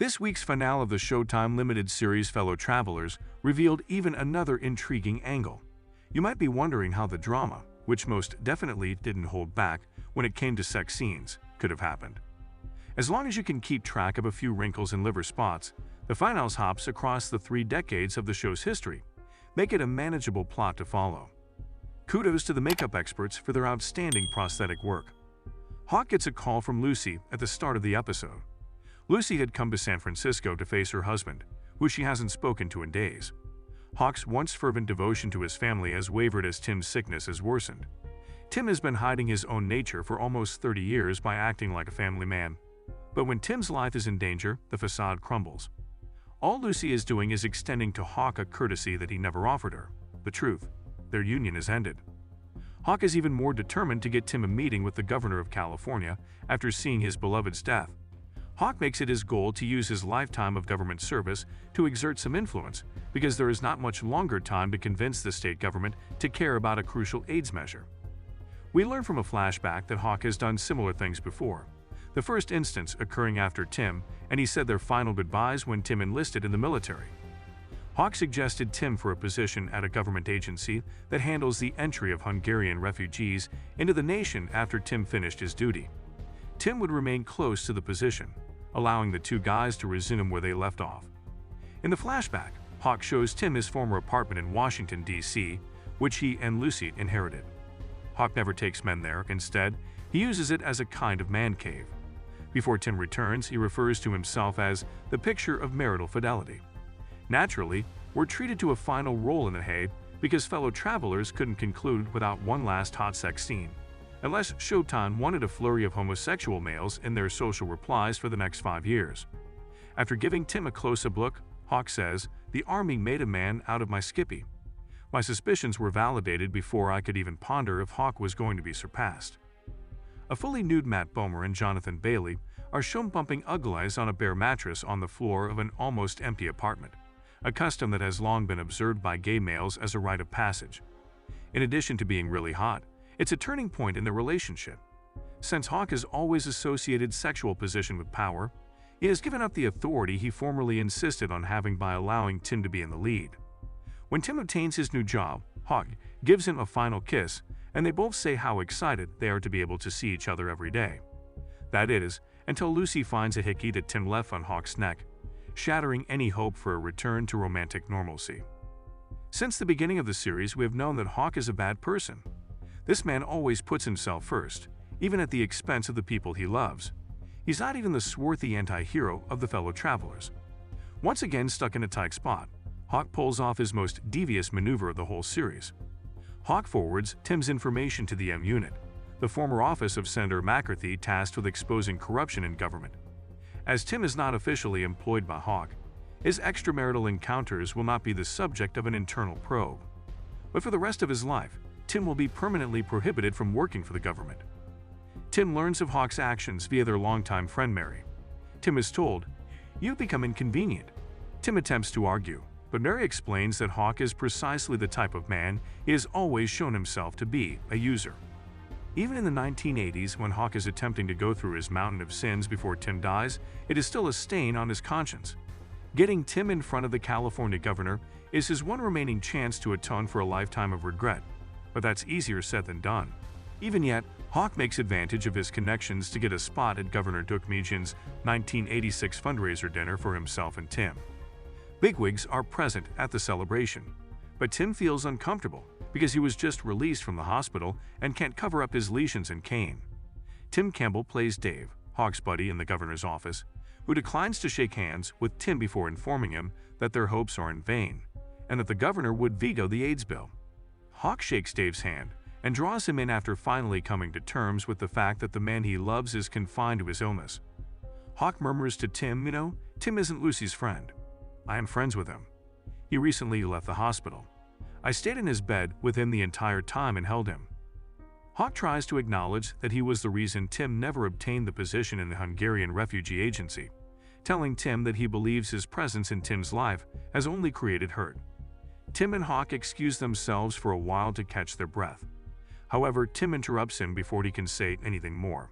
This week's finale of the Showtime limited series Fellow Travelers revealed even another intriguing angle. You might be wondering how the drama, which most definitely didn't hold back when it came to sex scenes, could have happened. As long as you can keep track of a few wrinkles and liver spots, the finals hops across the 3 decades of the show's history make it a manageable plot to follow. Kudos to the makeup experts for their outstanding prosthetic work. Hawk gets a call from Lucy at the start of the episode. Lucy had come to San Francisco to face her husband, who she hasn't spoken to in days. Hawk's once fervent devotion to his family has wavered as Tim's sickness has worsened. Tim has been hiding his own nature for almost 30 years by acting like a family man. But when Tim's life is in danger, the facade crumbles. All Lucy is doing is extending to Hawk a courtesy that he never offered her. The truth: their union is ended. Hawk is even more determined to get Tim a meeting with the governor of California after seeing his beloved's death. Hawk makes it his goal to use his lifetime of government service to exert some influence, because there is not much longer time to convince the state government to care about a crucial AIDS measure. We learn from a flashback that Hawk has done similar things before, the first instance occurring after Tim and he said their final goodbyes when Tim enlisted in the military. Hawk suggested Tim for a position at a government agency that handles the entry of Hungarian refugees into the nation after Tim finished his duty. Tim would remain close to the position, allowing the two guys to resume where they left off. In the flashback, Hawk shows Tim his former apartment in Washington, D.C., which he and Lucy inherited. Hawk never takes men there. Instead, he uses it as a kind of man cave. Before Tim returns, he refers to himself as the picture of marital fidelity. Naturally, we're treated to a final roll in the hay because Fellow Travelers couldn't conclude without one last hot sex scene, unless Showtime wanted a flurry of homosexual males in their social replies for the next 5 years. After giving Tim a close-up look, Hawk says, "The army made a man out of my Skippy." My suspicions were validated before I could even ponder if Hawk was going to be surpassed. A fully nude Matt Bomer and Jonathan Bailey are shown bumping uglies on a bare mattress on the floor of an almost empty apartment, a custom that has long been observed by gay males as a rite of passage. In addition to being really hot, it's a turning point in the relationship. Since Hawk has always associated sexual position with power, he has given up the authority he formerly insisted on having by allowing Tim to be in the lead. When Tim obtains his new job, Hawk gives him a final kiss, and they both say how excited they are to be able to see each other every day. That is, until Lucy finds a hickey that Tim left on Hawk's neck, shattering any hope for a return to romantic normalcy. Since the beginning of the series, we have known that Hawk is a bad person. This man always puts himself first, even at the expense of the people he loves. He's not even the swarthy anti-hero of the Fellow Travelers. Once again stuck in a tight spot, Hawk pulls off his most devious maneuver of the whole series. Hawk forwards Tim's information to the M Unit, the former office of Senator McCarthy tasked with exposing corruption in government. As Tim is not officially employed by Hawk, his extramarital encounters will not be the subject of an internal probe. But for the rest of his life, Tim will be permanently prohibited from working for the government. Tim learns of Hawk's actions via their longtime friend Mary. Tim is told, "You've become inconvenient." Tim attempts to argue, but Mary explains that Hawk is precisely the type of man he has always shown himself to be, a user. Even in the 1980s, when Hawk is attempting to go through his mountain of sins before Tim dies, it is still a stain on his conscience. Getting Tim in front of the California governor is his one remaining chance to atone for a lifetime of regret, but that's easier said than done. Even yet, Hawk makes advantage of his connections to get a spot at Governor Deukmejian's 1986 fundraiser dinner for himself and Tim. Bigwigs are present at the celebration, but Tim feels uncomfortable because he was just released from the hospital and can't cover up his lesions and cane. Tim Campbell plays Dave, Hawk's buddy in the governor's office, who declines to shake hands with Tim before informing him that their hopes are in vain and that the governor would veto the AIDS bill. Hawk shakes Dave's hand and draws him in after finally coming to terms with the fact that the man he loves is confined to his illness. Hawk murmurs to Tim, Tim isn't Lucy's friend. I am friends with him. He recently left the hospital. I stayed in his bed with him the entire time and held him." Hawk tries to acknowledge that he was the reason Tim never obtained the position in the Hungarian refugee agency, telling Tim that he believes his presence in Tim's life has only created hurt. Tim and Hawk excuse themselves for a while to catch their breath. However, Tim interrupts him before he can say anything more.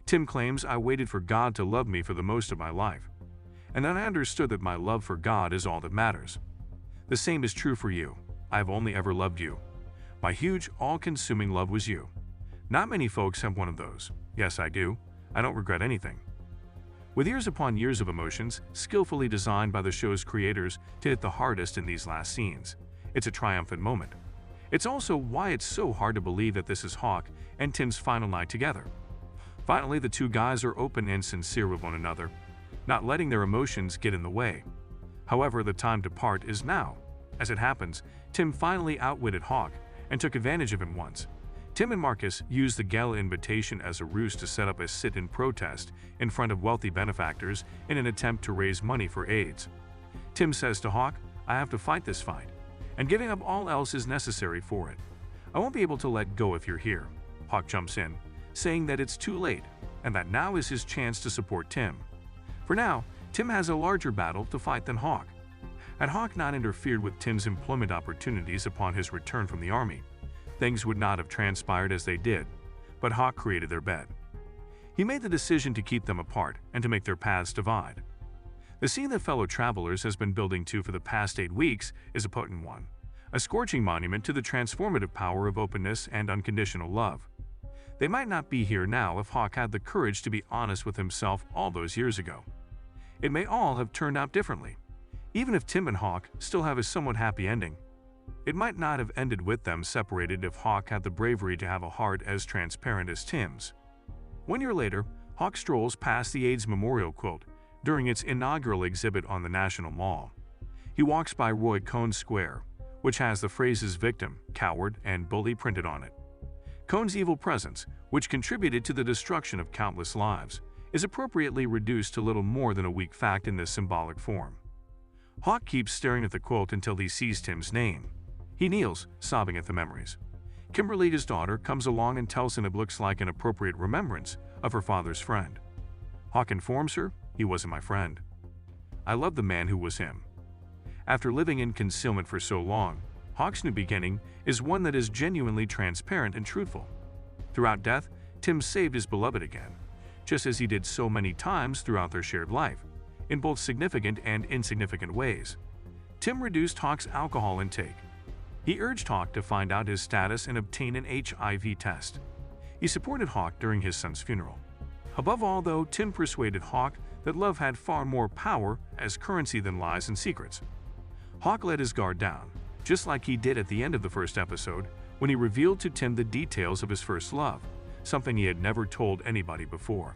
Tim claims, "I waited for God to love me for the most of my life." and then I understood that my love for God is all that matters. The same is true for you. I have only ever loved you. My huge, all-consuming love was you. Not many folks have one of those. Yes, I do. I don't regret anything. With years upon years of emotions, skillfully designed by the show's creators to hit the hardest in these last scenes, it's a triumphant moment. It's also why it's so hard to believe that this is Hawk and Tim's final night together. Finally, the two guys are open and sincere with one another, not letting their emotions get in the way. However, the time to part is now. As it happens, Tim finally outwitted Hawk and took advantage of him once. Tim and Marcus used the gala invitation as a ruse to set up a sit-in protest in front of wealthy benefactors in an attempt to raise money for AIDS. Tim says to Hawk, "I have to fight this fight, and giving up all else is necessary for it. I won't be able to let go if you're here." Hawk jumps in, saying that it's too late, and that now is his chance to support Tim. For now, Tim has a larger battle to fight than Hawk. Had Hawk not interfered with Tim's employment opportunities upon his return from the army, things would not have transpired as they did, but Hawk created their bed. He made the decision to keep them apart and to make their paths divide. The scene that Fellow Travelers has been building to for the past 8 weeks is a potent one, a scorching monument to the transformative power of openness and unconditional love. They might not be here now if Hawk had the courage to be honest with himself all those years ago. It may all have turned out differently. Even if Tim and Hawk still have a somewhat happy ending, it might not have ended with them separated if Hawk had the bravery to have a heart as transparent as Tim's. 1 year later, Hawk strolls past the AIDS Memorial quilt during its inaugural exhibit on the National Mall. He walks by Roy Cohn's Square, which has the phrases victim, coward, and bully printed on it. Cohn's evil presence, which contributed to the destruction of countless lives, is appropriately reduced to little more than a weak fact in this symbolic form. Hawk keeps staring at the quilt until he sees Tim's name. He kneels, sobbing at the memories. Kimberly, his daughter, comes along and tells him it looks like an appropriate remembrance of her father's friend. Hawk informs her, "He wasn't my friend. I love the man who was him." After living in concealment for so long, Hawk's new beginning is one that is genuinely transparent and truthful. Throughout death, Tim saved his beloved again, just as he did so many times throughout their shared life, in both significant and insignificant ways. Tim reduced Hawk's alcohol intake. He urged Hawk to find out his status and obtain an HIV test. He supported Hawk during his son's funeral. Above all, though, Tim persuaded Hawk that love had far more power as currency than lies and secrets. Hawk let his guard down, just like he did at the end of the first episode when he revealed to Tim the details of his first love, something he had never told anybody before.